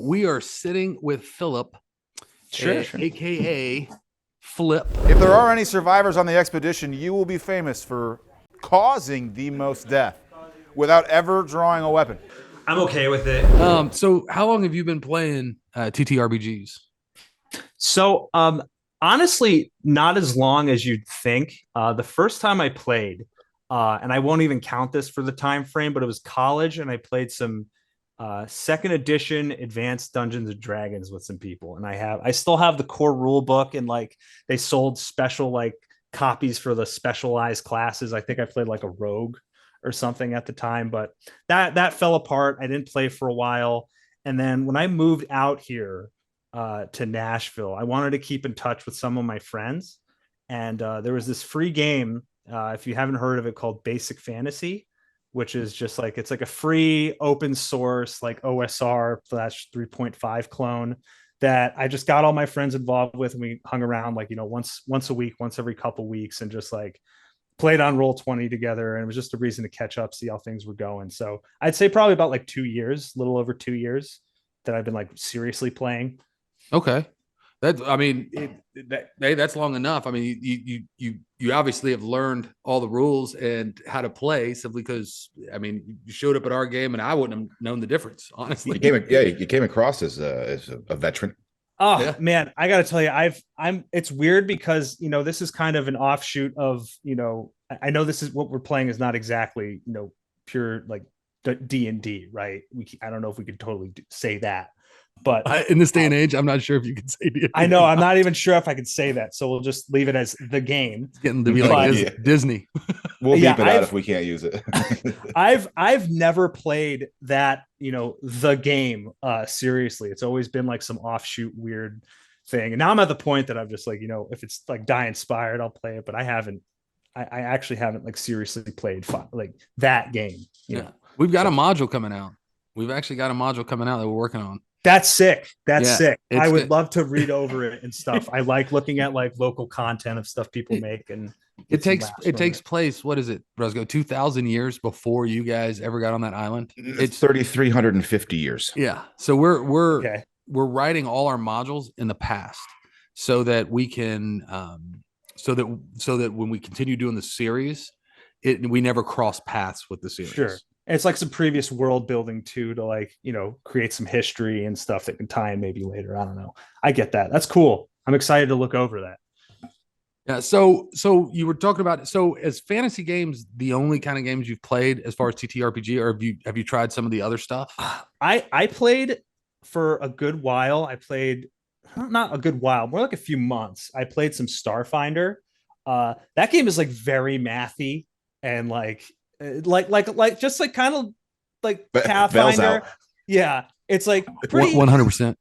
We are sitting with Philip, Sure. aka Flip. If there are any survivors on the expedition, you will be famous for causing the most death without ever drawing a weapon. I'm okay with it. So how long have you been playing TTRPGs? So, honestly, not as long as you'd think. The first time I played, and I won't even count this for the time frame, but it was college, and I played some second edition Advanced Dungeons and Dragons with some people, and I still have the core rule book, and like they sold special like copies for the specialized classes. I think I played like a rogue or something at the time, but that fell apart. I didn't play for a while, and then when I moved out here to Nashville, I wanted to keep in touch with some of my friends, and there was this free game. If you haven't heard of it, called Basic Fantasy, which is just like it's like a free open source like OSR / 3.5 clone that I just got all my friends involved with, and we hung around like once a week, once every couple weeks, and just like played on Roll20 together, and it was just a reason to catch up, see how things were going. So I'd say probably about like 2 years, a little over 2 years that I've been like seriously playing. Okay, that's that's long enough. I mean, you obviously have learned all the rules and how to play simply because I mean you showed up at our game and I wouldn't have known the difference honestly. You came across as a veteran. Oh Yeah. man, I got to tell you, it's weird because, this is kind of an offshoot of, I know this is what we're playing is not exactly, pure like D&D, right? I don't know if we could totally say that, but In this day and age, I'm not sure if you can say D&D. I know I'm not even sure if I could say that. So we'll just leave it as the game. It's getting to be like Yeah. Disney. We'll Yeah, beep it out if we can't use it. I've never played that, the game seriously. It's always been like some offshoot weird thing. And now I'm at the point that I'm just like, if it's like Die Inspired, I'll play it, but I actually haven't like seriously played like that game. Yeah. We've got a module coming out. We've actually got a module coming out that we're working on. That's sick. That's sick. I would good. love to read over it and stuff. I like looking at like local content of stuff people make, and It takes place. What is it, Rusco? 2,000 years before you guys ever got on that island. It's 3,350 years. Yeah. So we're Okay. writing all our modules in the past so that we can so that when we continue doing the series, we never cross paths with the series. Sure. It's like some previous world building too, to like, create some history and stuff that can tie in maybe later. I don't know. I get that. That's cool. I'm excited to look over that. Yeah. So you were talking about, so as fantasy games, the only kind of games you've played as far as TTRPG, or have you tried some of the other stuff? I played for a good while. I played not a good while, more like a few months. I played some Starfinder. That game is like very mathy and like just like kind of like Pathfinder. Yeah, it's like pretty 100%.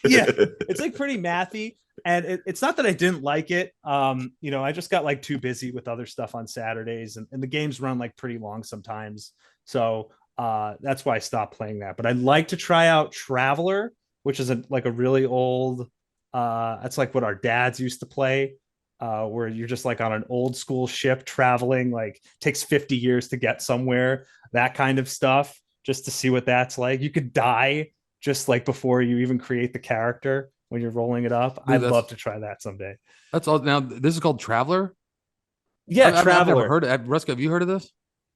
Yeah, it's like pretty mathy, and it's not that I didn't like it. I just got like too busy with other stuff on Saturdays, and the games run like pretty long sometimes. So that's why I stopped playing that. But I'd like to try out Traveler, which is like a really old. That's like what our dads used to play. Where you're just like on an old school ship traveling, like takes 50 years to get somewhere, that kind of stuff, just to see what that's like. You could die just like before you even create the character when you're rolling it up. Dude, I'd love to try that someday. That's all. Now, this is called Traveler? Yeah, Traveler. I've never heard of it. Rusco, have you heard of this?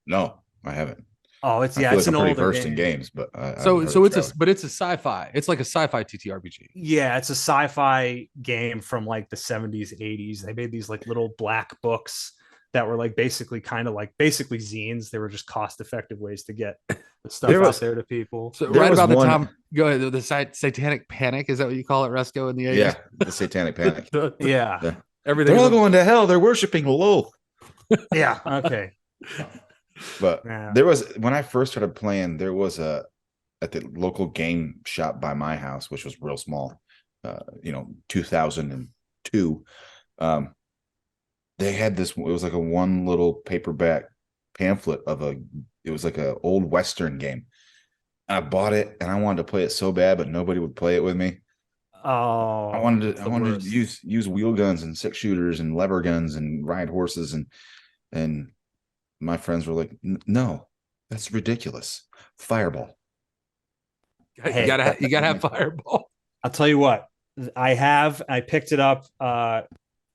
No, I haven't. Oh, it's it's an pretty older versed game. in games, but it's a sci-fi. It's like a sci-fi TTRPG. Yeah, it's a sci-fi game from like the 70s, 80s. They made these like little black books that were like basically zines. They were just cost-effective ways to get the stuff out there to people. So right about the time, go ahead. The Satanic Panic, is that what you call it, Rusco, in the 80s? Yeah, the Satanic Panic. Yeah. Everything. They're all going to hell. They're worshiping Lo. Yeah. Okay. But there was, when I first started playing, there was at the local game shop by my house, which was real small, 2002. They had this, it was like a one little paperback pamphlet it was like an old Western game. I bought it and I wanted to play it so bad, but nobody would play it with me. Oh, I wanted to use wheel guns and six shooters and lever guns and ride horses, and my friends were like, no, that's ridiculous. Fireball. Hey, You gotta have Fireball. I'll tell you what, I picked it up.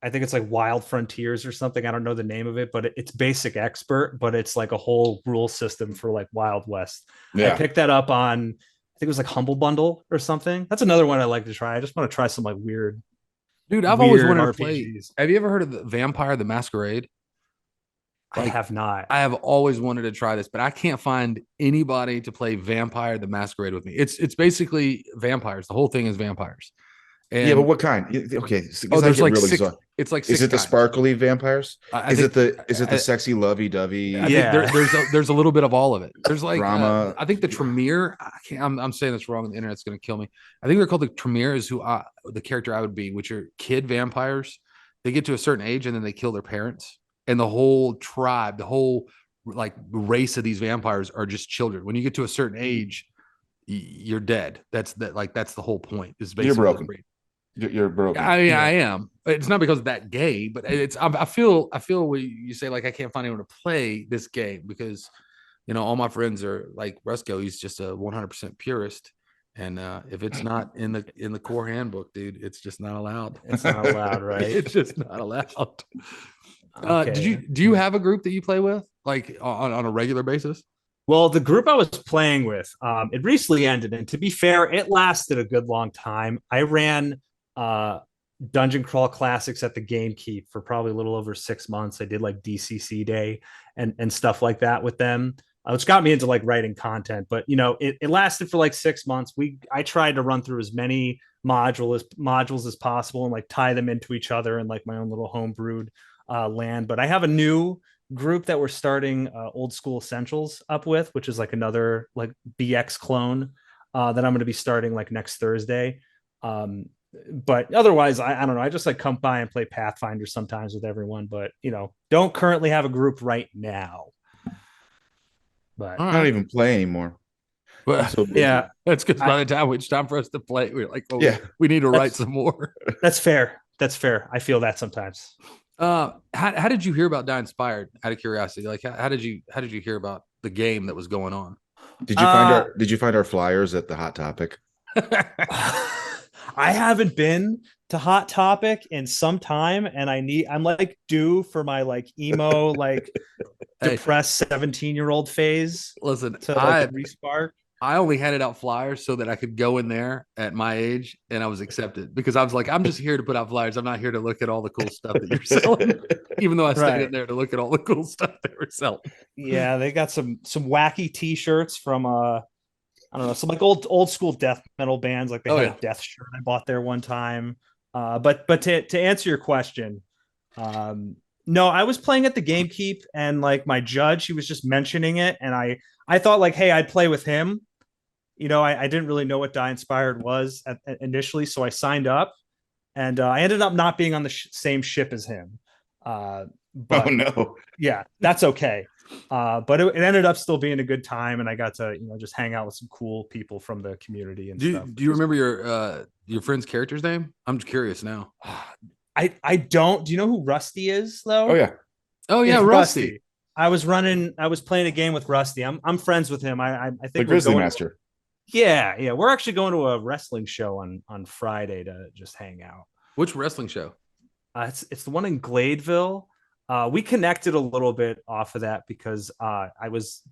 I think it's like Wild Frontiers or something. I don't know the name of it, but it's basic expert, but it's like a whole rule system for like Wild West. I Yeah. picked that up on, I think it was like Humble Bundle or something. That's another one I like to try. I just want to try some like Dude, I've always weird wanted to play. RPGs. Have you ever heard of the Vampire the Masquerade? I Like, have not. I have always wanted to try this, but I can't find anybody to play Vampire the Masquerade with me. It's basically vampires. The whole thing is vampires. Yeah, but And what kind? Okay, oh, because I there's get like really six. exhausted. It's like Is six it the kinds. sparkly vampires? I Is think it the I, sexy lovey dovey I think Yeah. there's a little bit of all of it. There's like drama? I think the Tremere. I'm saying this wrong. The internet's gonna kill me. I think they're called the Tremere. Is the character I would be, which are kid vampires. They get to a certain age and then they kill their parents, and the whole tribe, the whole like race of these vampires are just children. When you get to a certain age, you're dead. That's the whole point. Is You're basically broken. You're broken. I mean, Yeah. I am. It's not because of that gay, but I feel when you say like I can't find anyone to play this game because all my friends are like Rusco. He's just a 100% purist, and if it's not in the core handbook, dude, it's just not allowed. It's not allowed, right? It's just not allowed. Okay. Do you have a group that you play with like on a regular basis? Well, the group I was playing with, it recently ended, and to be fair, it lasted a good long time. I ran Dungeon Crawl Classics at the GameKeep for probably a little over 6 months. I did like DCC Day and stuff like that with them, which got me into like writing content. But it lasted for like 6 months. I tried to run through as many modules as possible and like tie them into each other and like my own little homebrewed land. But I have a new group that we're starting Old School Essentials up with, which is like another like BX clone that I'm going to be starting like next Thursday. But otherwise, I don't know. I just like come by and play Pathfinder sometimes with everyone, but don't currently have a group right now. But I don't even play anymore. Well, So busy. yeah, that's because by the time it's time for us to play, we're like, oh, Yeah. we need to write some more. that's fair. That's fair. I feel that sometimes. How did you hear about Die Inspired? Out of curiosity, like how did you hear about the game that was going on? Did you find our flyers at the Hot Topic? I haven't been to Hot Topic in some time, and I'm like due for my like emo like Hey. depressed 17-year-old phase. Listen, To like respark. I only handed out flyers so that I could go in there at my age and I was accepted because I was like, I'm just here to put out flyers. I'm not here to look at all the cool stuff that you're selling, even though I stayed in there to look at all the cool stuff they were selling. Yeah, they got some wacky t-shirts from I don't know, some like old school death metal bands. Like they had a death shirt I bought there one time. But to answer your question, no, I was playing at the GameKeep and like my judge, he was just mentioning it, and I thought like, hey, I'd play with him. I didn't really know what Die Inspired was initially, so I signed up, and I ended up not being on the same ship as him. But Oh no. yeah, that's okay. But it ended up still being a good time, and I got to just hang out with some cool people from the community and stuff. Do you remember your friend's character's name? I'm just curious now. I don't. Do you know who Rusty is though? Oh yeah. Rusty. I was playing a game with Rusty. I'm friends with him. I think The Grizzly Master. Yeah. We're actually going to a wrestling show on Friday to just hang out. Which wrestling show? It's the one in Gladeville. We connected a little bit off of that because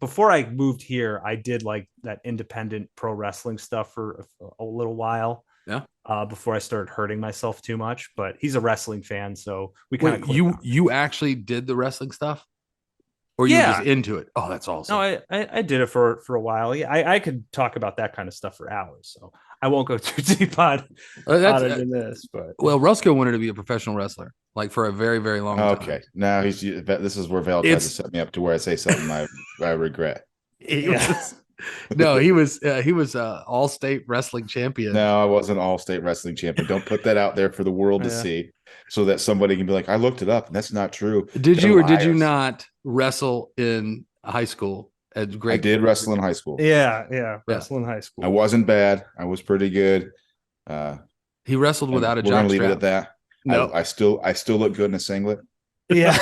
before I moved here, I did like that independent pro wrestling stuff for a little while. Yeah. Before I started hurting myself too much, but he's a wrestling fan, so we kind of you actually did the wrestling stuff, or you were just into it? Oh, that's awesome. No, I did it for a while. Yeah, I could talk about that kind of stuff for hours, so I won't go too deep on it in this. But Rusco wanted to be a professional wrestler, like for a very, very long time. Okay, now this is where Val tries to set me up to where I say something I regret. No, he was all-state wrestling champion. No, I wasn't all-state wrestling champion. Don't put that out there for the world to see, so that somebody can be like, I looked it up and that's not true. Did you or did you not wrestle in high school? I did wrestle in high school. Yeah, wrestle in high school. I wasn't bad. I was pretty good. He wrestled without a jock strap. We're gonna leave it at that. No, I still look good in a singlet. Yeah.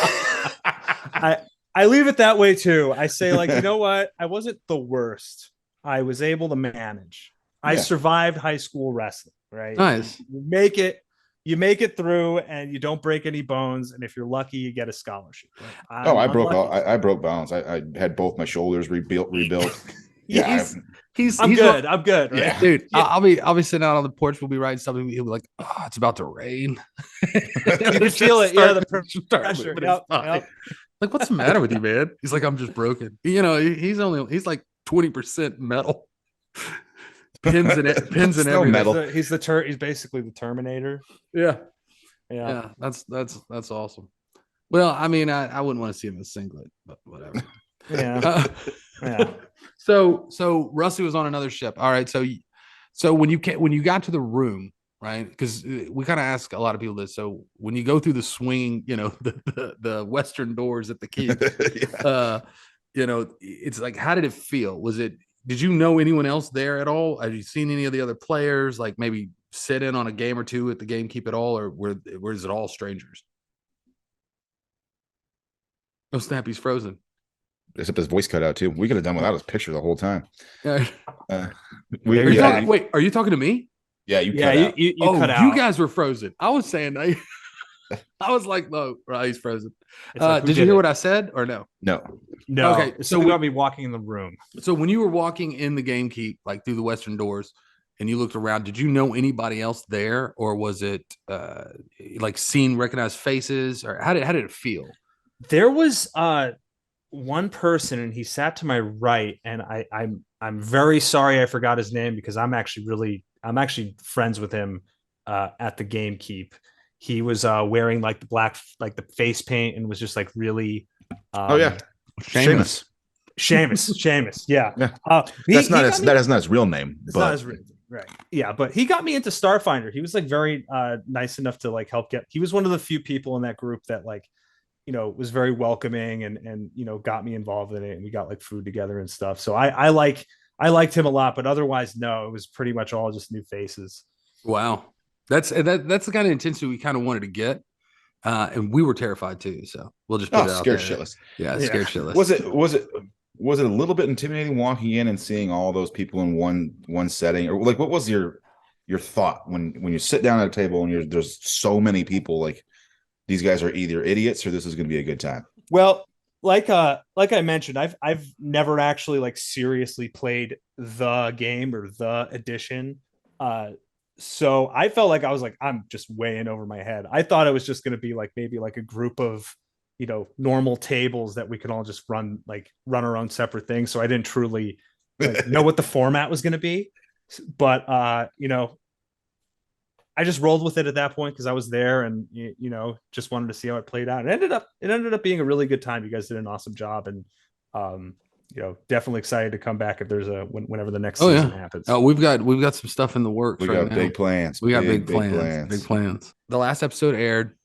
I leave it that way too. I say, like, you know what? I wasn't the worst. I was able to manage. I survived high school wrestling, right? Nice. You make it through and you don't break any bones. And if you're lucky, you get a scholarship. Right? I broke bones. I had both my shoulders rebuilt. Yeah, I'm good. I'm good. Right? Yeah, dude. Yeah. I'll be sitting out on the porch. We'll be writing something. He'll be like, "Oh, it's about to rain." You can feel it. Yeah, the pressure. Yep. Like, what's the matter with you, man? He's like, I'm just broken. You know, he's like 20% metal. Pins in it. Pins in everything. Metal. He's basically the Terminator. Yeah. Yeah. That's awesome. Well, I mean, I wouldn't want to see him in a singlet, but whatever. Yeah. Yeah. So Rusty was on another ship. All right. So when you got to the room, right? Because we kind of ask a lot of people this. So when you go through the swinging, you know, the western doors at the keep, you know, it's like, how did it feel? Did you know anyone else there at all? Have you seen any of the other players, like maybe sit in on a game or two at the game keep at all, or where is it all strangers? Oh, Snappy's frozen. Except his voice cut out too. We could have done without his picture the whole time. Wait, are you talking to me? Yeah, you cut out. You guys were frozen. I was saying, I was like, no, right, he's frozen. Did you hear what I said or no? No. Okay, so we got me walking in the room. So when you were walking in the game keep, like through the western doors, and you looked around, did you know anybody else there, or was it like recognized faces, or how did it feel? There was one person, and he sat to my right, and I'm very sorry I forgot his name because I'm actually friends with him at the game keep. He was wearing like the black, like the face paint, and was just like really Seamus. Yeah. That's not his real name. It's not his real name. Right. Yeah, but he got me into Starfinder. He was like very nice enough to like help he was one of the few people in that group that like, you know, was very welcoming and you know, got me involved in it, and we got like food together and stuff. So I liked him a lot, but otherwise, no, it was pretty much all just new faces. Wow. That's the kind of intensity we kind of wanted to get. And we were terrified too. So we'll just put it out scared there. Shitless. Yeah, scared shitless. Was it a little bit intimidating walking in and seeing all those people in one setting? Or like, what was your thought when you sit down at a table and there's so many people, like these guys are either idiots or this is going to be a good time? Well, like I mentioned, I've never actually like seriously played the game or the edition. So I felt like I was like, I'm just way in over my head. I thought it was just going to be like maybe like a group of, you know, normal tables that we could all just run our own separate things. So I didn't truly like, know what the format was going to be. But, you know, I just rolled with it at that point because I was there and, you know, just wanted to see how it played out. It ended up being a really good time. You guys did an awesome job. And, you know, definitely excited to come back if there's whenever the next season happens. Oh, we've got some stuff in the works. We got big plans. We got big plans. The last episode aired.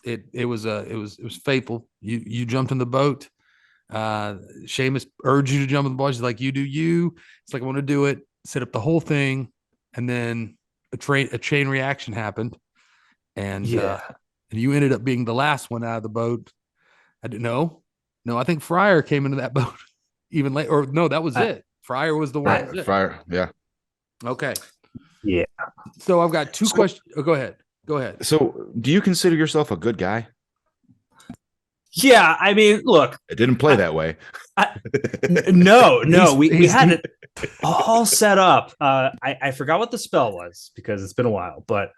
It was fateful. You jumped in the boat. Seamus urged you to jump in the boat. She's like, you do you. It's like, I want to do it. Set up the whole thing, and then a chain reaction happened, and you ended up being the last one out of the boat. I didn't know. No, I think Fryer came into that boat even late. Or no, that was it. Fryer was the one. Fryer, yeah. Okay. Yeah. So I've got two questions. Oh, go ahead. So, do you consider yourself a good guy? Yeah, I mean, look, it didn't play that way. No, we had it all set up. I forgot what the spell was because it's been a while, but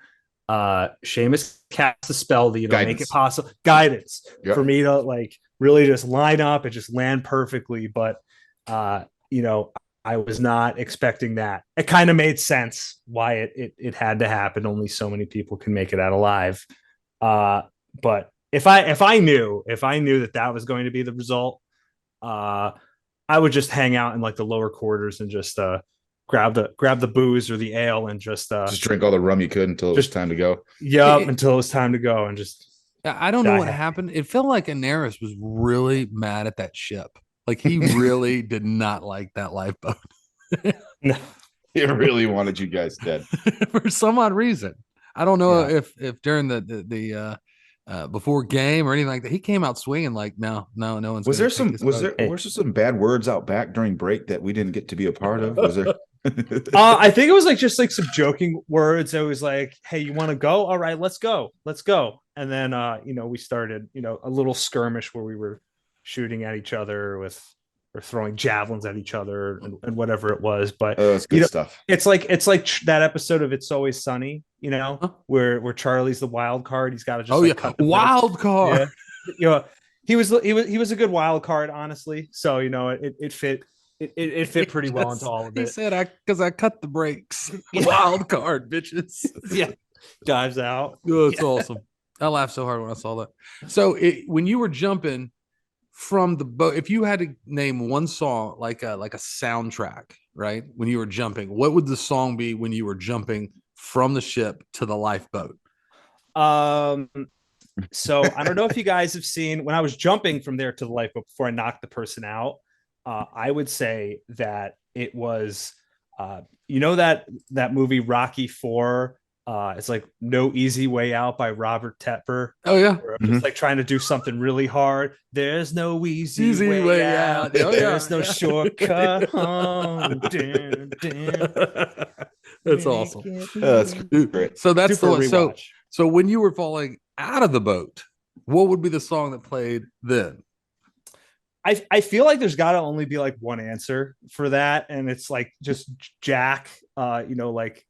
Seamus cast the spell to make it possible guidance for me to like really just line up and just land perfectly. But you know, I was not expecting that. It kind of made sense why it had to happen. Only so many people can make it out alive. But if I knew that was going to be the result, I would just hang out in like the lower quarters and just grab the booze or the ale and just drink all the rum you could until it was time to go. Yep, until it was time to go and just. I don't know what happened. It felt like Daenerys was really mad at that ship. Like he really did not like that lifeboat. No. He really wanted you guys dead for some odd reason. I don't know if during the before game or anything like that, he came out swinging like no one's. Was there some bad words out back during break that we didn't get to be a part of? Was there? I think it was like just like some joking words. It was like, "Hey, you want to go? All right, let's go, let's go." And then we started a little skirmish where we were shooting at each other with or throwing javelins at each other and whatever it was. But Oh, that's good stuff. it's like that episode of It's Always Sunny, Huh? where Charlie's the wild card. He's got to just Oh like yeah, cut the wild card. Yeah, he was a good wild card, honestly. So it fit. It fit pretty well into all of it. He said, because I cut the brakes. Wild card, bitches. Yeah, dives out. Oh, it's awesome. I laughed so hard when I saw that. So when you were jumping from the boat, if you had to name one song like a soundtrack, right? When you were jumping, what would the song be when you were jumping from the ship to the lifeboat? So I don't know if you guys have seen when I was jumping from there to the lifeboat before I knocked the person out. I would say that it was, that movie Rocky IV. It's like No Easy Way Out by Robert Tepper. Oh yeah, It's like trying to do something really hard. There's no easy way out. Oh, yeah. There's no shortcut home. That's awesome. That's great. So that's Super the one. rewatch. So when you were falling out of the boat, what would be the song that played then? I feel like there's got to only be like one answer for that, and it's like just Jack, like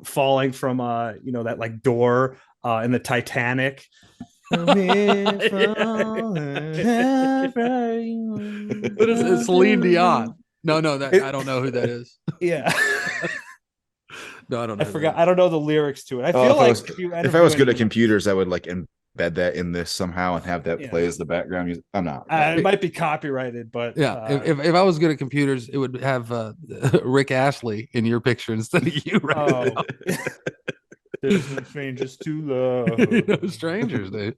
falling from that like door in the Titanic. But it's Celine Dion. No, I don't know who that is. Yeah. No, I don't know. I forgot. I don't know the lyrics to it. I feel if I was good at computers, I would like embed that in this somehow and have that play as the background music. I'm not. It might be copyrighted, but yeah. If I was good at computers, it would have Rick Astley in your picture instead of you. Right. There's no strangers to love. No strangers, dude.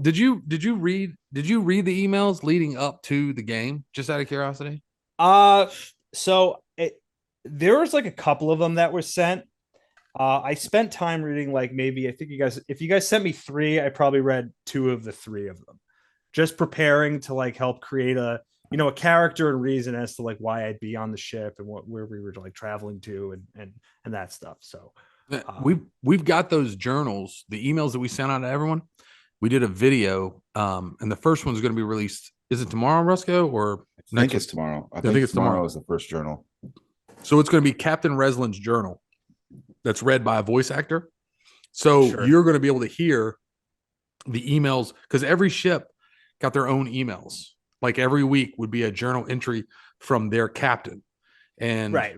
Did you read the emails leading up to the game? Just out of curiosity. So there was like a couple of them that were sent. I spent time reading like maybe if you guys sent me 3, I probably read 2 of the 3 of them, just preparing to like help create a character and reason as to like why I'd be on the ship and where we were like traveling to and that stuff. So we've got those journals, the emails that we sent out to everyone. We did a video, and the first one's going to be released. Is it tomorrow, Rusco, or I think it's tomorrow. I think it's tomorrow is the first journal. So it's going to be Captain Reslin's journal that's read by a voice actor. So you're going to be able to hear the emails because every ship got their own emails. Like every week would be a journal entry from their captain. And right.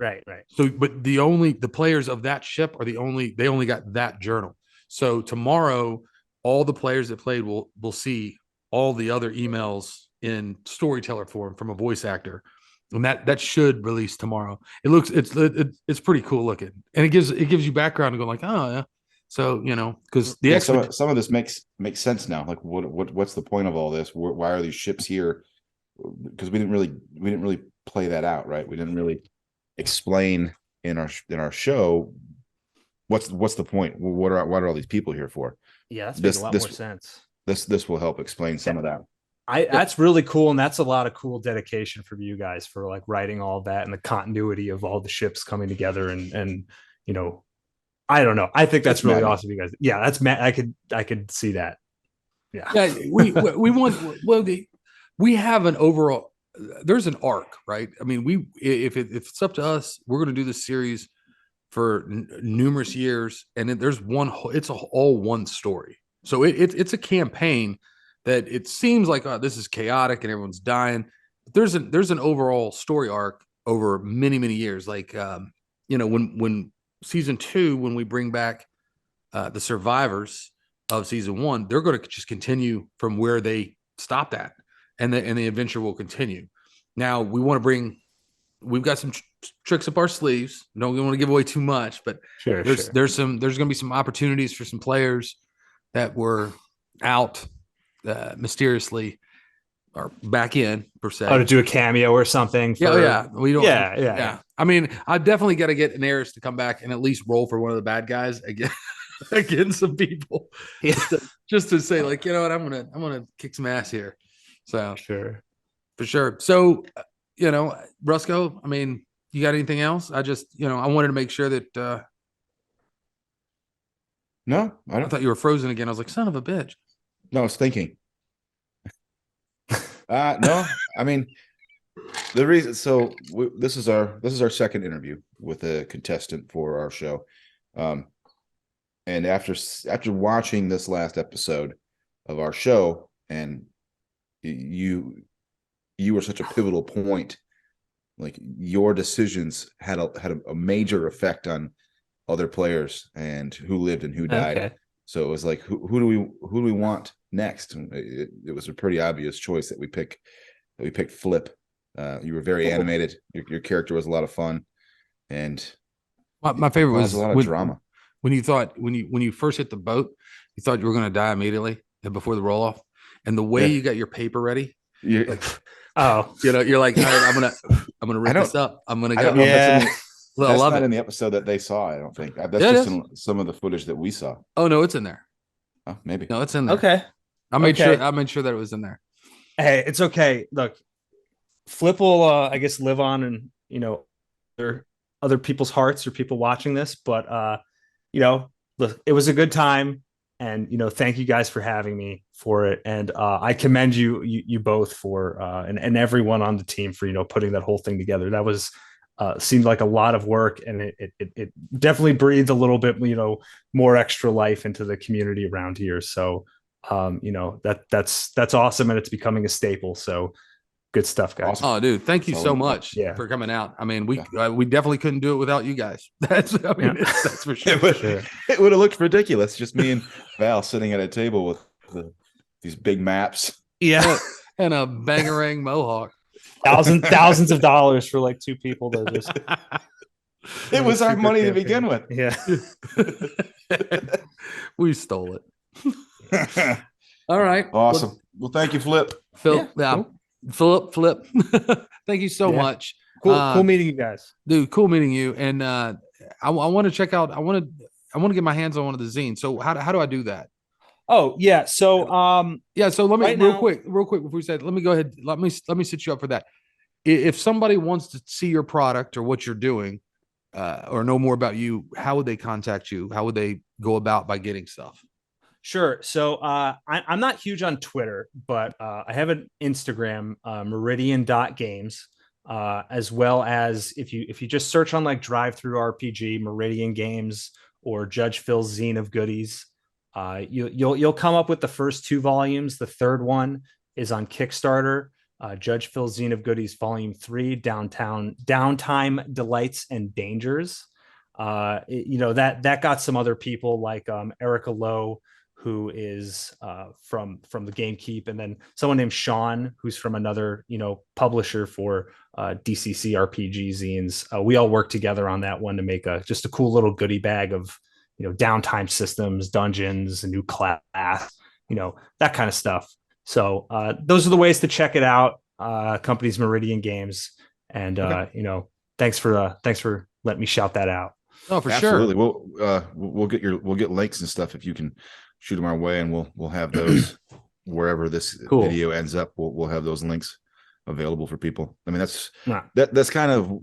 So, but the players of that ship they only got that journal. So tomorrow, all the players that played will see all the other emails in storyteller form from a voice actor. And that should release tomorrow. It's pretty cool looking, and it gives you background to go like, oh yeah. So because some of this makes sense now. Like what's the point of all this? Why are these ships here? Because we didn't really play that out, right? We didn't really explain in our show what's the point. What are all these people here for? Yeah, that makes a lot more sense. This will help explain some of that. That's really cool, and that's a lot of cool dedication from you guys for like writing all that and the continuity of all the ships coming together and I don't know. I think that's really awesome, you guys. Yeah, that's I could see that. Yeah, we want we have an overall. There's an arc, right? I mean, if it's up to us, we're going to do this series for numerous years, and then there's it's all one story. So it's a campaign that it seems like this is chaotic and everyone's dying. But there's an overall story arc over many years. Like when season 2, when we bring back the survivors of season 1, they're going to just continue from where they stopped at, and the adventure will continue. Now we've got some tricks up our sleeves. Don't want to give away too much, but there's going to be some opportunities for some players that were out mysteriously or back in per se. To do a cameo or something. We don't. Yeah. I mean, I definitely got to get Daenerys to come back and at least roll for one of the bad guys against some people, just to say like, you know what, I'm gonna kick some ass here. So for sure. So Rusco, I mean, You got anything else? I just, I wanted to make sure that No, I I don't. thought you were frozen again. I was like, son of a bitch. No, I was thinking. No, I mean the reason. So this is our second interview with a contestant for our show, and after watching this last episode of our show, and you were such a pivotal point. Like your decisions had a major effect on other players and who lived and who died. Okay. So it was like, who do we want next? And it was a pretty obvious choice that we picked Flip. You were very animated. Your character was a lot of fun, and My favorite was a lot of drama. When you first hit the boat, you thought you were going to die immediately before the roll off, and the way you got your paper ready, Like, you're like, all right, I'm gonna rip this up. I'm gonna go. I don't know if that's I love not it. in the episode that they saw. I don't think that's Yeah, just in some of the footage that we saw. Oh no, it's in there. Oh, maybe. No, it's in there. Okay. I made sure that it was in there. Hey, it's okay. Look, Flip will, I guess, live on in other people's hearts or people watching this. But look, it was a good time, and thank you guys for having me for it. And I commend you both for and everyone on the team for putting that whole thing together. That was seemed like a lot of work, and it definitely breathed a little bit more extra life into the community around here. So that's awesome, and it's becoming a staple. So good stuff, guys. Awesome. Oh, dude, thank you so much for coming out. I mean, we definitely couldn't do it without you guys. That's for sure. It would have looked ridiculous, just me and Val sitting at a table with these big maps. Yeah, and a bangarang mohawk. Thousands of dollars for like two people to just. It was our money to begin with. Yeah, we stole it. All right, awesome. Well, thank you, Flip. Phil. Yeah, cool. Flip. Thank you so much. Cool meeting you guys, dude. Cool meeting you. And I want to check out. I want to get my hands on one of the zines. So how do I do that? Oh yeah. So So let me right real quick before we said, let me go ahead. Let me set you up for that. If somebody wants to see your product or what you're doing, or know more about you, how would they contact you? How would they go about by getting stuff? Sure. So I'm not huge on Twitter, but I have an Instagram, meridian.games, as well as if you just search on like Drive Through RPG, Meridian Games, or Judge Phil's Zine of Goodies, you'll come up with the first 2 volumes. The third one is on Kickstarter. Judge Phil's Zine of Goodies, Volume 3, Downtime Delights and Dangers. That got some other people like Erica Lowe, who is from the Gamekeep, and then someone named Sean, who's from another publisher for DCC RPG zines. We all worked together on that one to make just a cool little goodie bag of downtime systems, dungeons, a new class, that kind of stuff. So those are the ways to check it out. Company's Meridian Games, and thanks for letting me shout that out. Oh, for Absolutely. sure. We'll get links and stuff if you can shoot them our way, and we'll have those wherever this video ends up. We'll have those links available for people. I mean, that's kind of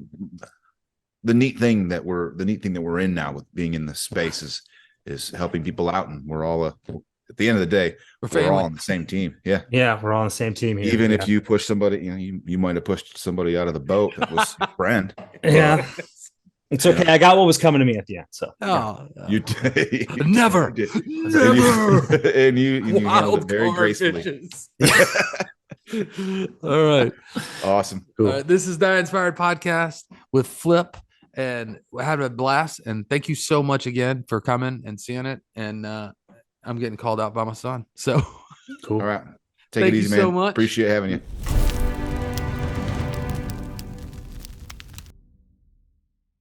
the neat thing that we're in now with being in the space is helping people out, and we're all at the end of the day, we're all on the same team. Yeah, we're all on the same team here. Even if you push somebody, you might have pushed somebody out of the boat that was your friend. Yeah. It's okay. I got what was coming to me at the end. So you never, and you handled it very gracefully. All right, awesome. Cool. All right, this is Die Inspired Podcast with Flip, and we're having a blast. And thank you so much again for coming and seeing it. And I'm getting called out by my son. So cool. All right, take it easy, man. So much. Appreciate having you.